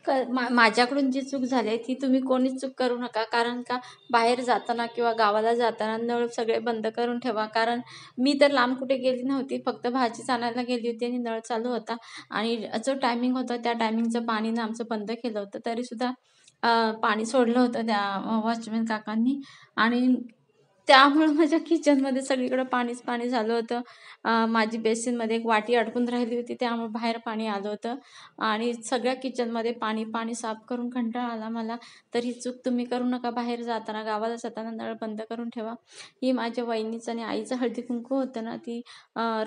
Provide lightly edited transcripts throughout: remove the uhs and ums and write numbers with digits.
माझ्याकडून जी चूक झाली ती तुम्ही कोणीच चूक करू नका. कारण का बाहेर जाताना किंवा गावाला जाताना नळ सगळे बंद करून ठेवा. कारण मी तर लांब कुठे गेली नव्हती. फक्त भाजीच आणायला गेली होती आणि नळ चालू होता आणि जो टायमिंग होता त्या टायमिंगचं पाणीनं आमचं बंद केलं होतं. तरीसुद्धा पाणी सोडलं होतं त्या वॉचमन काकांनी आणि त्यामुळं माझ्या किचनमध्ये सगळीकडे पाणीच पाणी झालं होतं. माझी बेसिनमध्ये एक वाटी अडकून राहिली होती त्यामुळे बाहेर पाणी आलं होतं आणि सगळ्या किचनमध्ये पाणी पाणी साफ करून कंटाळा आला मला. तर ही चूक तुम्ही करू नका. बाहेर जाताना गावाला जाताना नळ बंद करून ठेवा. ही माझ्या वहिनीचं आणि आईचं हळदी कुंकू होतं ना, ती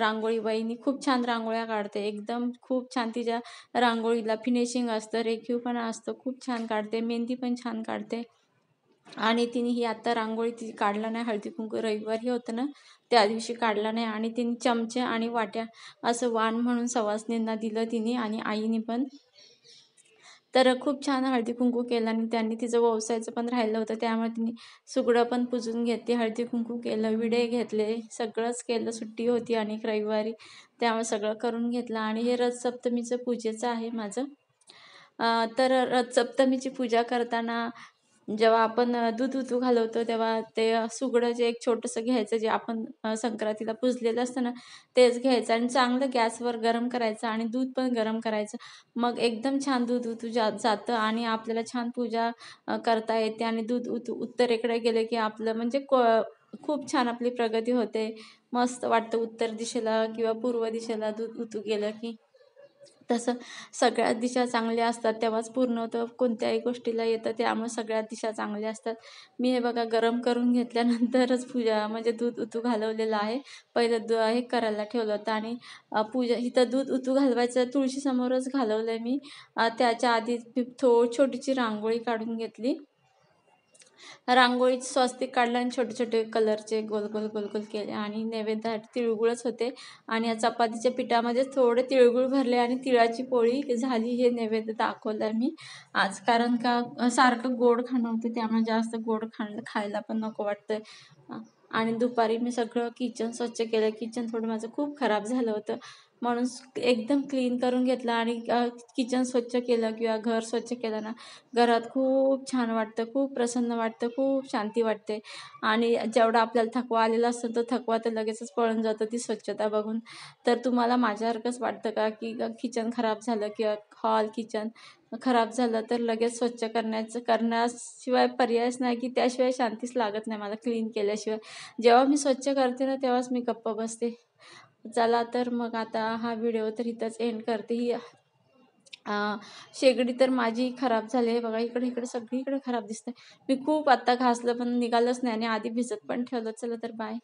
रांगोळी वहिनी खूप छान रांगोळ्या काढते. एकदम खूप छान तिच्या रांगोळीला फिनिशिंग असतं, रेखीवपणा असतं, खूप छान काढते. मेहंदी पण छान काढते आणि तिने ही आता रांगोळी ती काढला नाही. हळदी कुंकू रविवारी होतं ना, त्या दिवशी काढला नाही आणि तिने चमचे आणि वाट्या असं वाण म्हणून सवासनींना दिलं तिने आणि आईने पण. तर खूप छान हळदी कुंकू केलं आणि त्यांनी तिचं व्यवसायाचं पण राहिलं होतं त्यामुळे तिने सुगडं पण पुजून घेतली, हळदी कुंकू केलं, विडे घेतले, सगळंच केलं. सुट्टी होती आणि रविवारी त्यामुळे सगळं करून घेतलं आणि हे रथसप्तमीचं पूजेचं आहे माझं. तर रथसप्तमीची पूजा करताना जेव्हा आपण दूध उतू घालवतो तेव्हा ते सुगडं जे एक छोटंसं घ्यायचं जे आपण संक्रांतीला पुजलेलं असतं ना, तेच घ्यायचं आणि चांगलं गॅसवर गरम करायचं आणि दूध पण गरम करायचं. मग एकदम छान दूध उतू जातं आणि आपल्याला छान पूजा करता येते आणि दूध उत्तरेकडे गेले की आपलं म्हणजे खूप छान आपली प्रगती होते. मस्त वाटतं उत्तर दिशेला किंवा पूर्व दिशेला दूध उतू गेलं की. तसं सगळ्याच दिशा चांगल्या असतात तेव्हाच पूर्ण होतं. कोणत्याही गोष्टीला येतं त्यामुळे सगळ्याच दिशा चांगल्या असतात. मी हे बघा गरम करून घेतल्यानंतरच पूजा म्हणजे दूध उतू घालवलेलं आहे. पहिलं हे करायला ठेवलं होतं आणि पूजा इथं दूध उतू घालवायचं तुळशीसमोरच घालवलंय मी. त्याच्या आधी छोटीशी रांगोळी काढून घेतली. रांगोळीत स्वस्तिक काढलं आणि छोटे छोटे कलरचे गोल गोल गोल गोल केले आणि नैवेद्यासाठी तिळगुळच होते आणि या चपातीच्या पिठामध्ये थोडे तिळगुळ भरले आणि तिळाची पोळी झाली. हे नैवेद्य दाखवलं मी आज. कारण का सारखं गोड खाणं होतं त्यामुळे जास्त गोड खायला पण नको वाटतंय. आणि दुपारी मी सगळं किचन स्वच्छ केलं. किचन थोडं माझं खूप खराब झालं होतं म्हणून एकदम क्लीन करून घेतलं आणि किचन स्वच्छ केलं किंवा घर स्वच्छ केलं ना, घरात खूप छान वाटतं, खूप प्रसन्न वाटतं, खूप शांती वाटते आणि जेवढा आपल्याला थकवा आलेला असतो तो थकवा तर लगेचच पळून जातो ती स्वच्छता बघून. तर तुम्हाला माझ्यासारखंच वाटतं का की किचन खराब झालं किंवा हॉल किचन खराब झालं तर लगेच स्वच्छ करण्याशिवाय पर्यायच नाही की त्याशिवाय शांतीच लागत नाही मला क्लीन केल्याशिवाय. जेव्हा मी स्वच्छ करते ना तेव्हाच मी गप्प बसते. चला तर मग आता हा व्हिडिओ तर इथंच एंड करते. ही शेगडी तर माझी खराब झाली आहे बघा. इकडे इकडे सगळीकडे खराब दिसते. मी खूप आत्ता घासलं पण निघालंच नाही आणि आधी भिजत पण ठेवलं. चला तर बाय.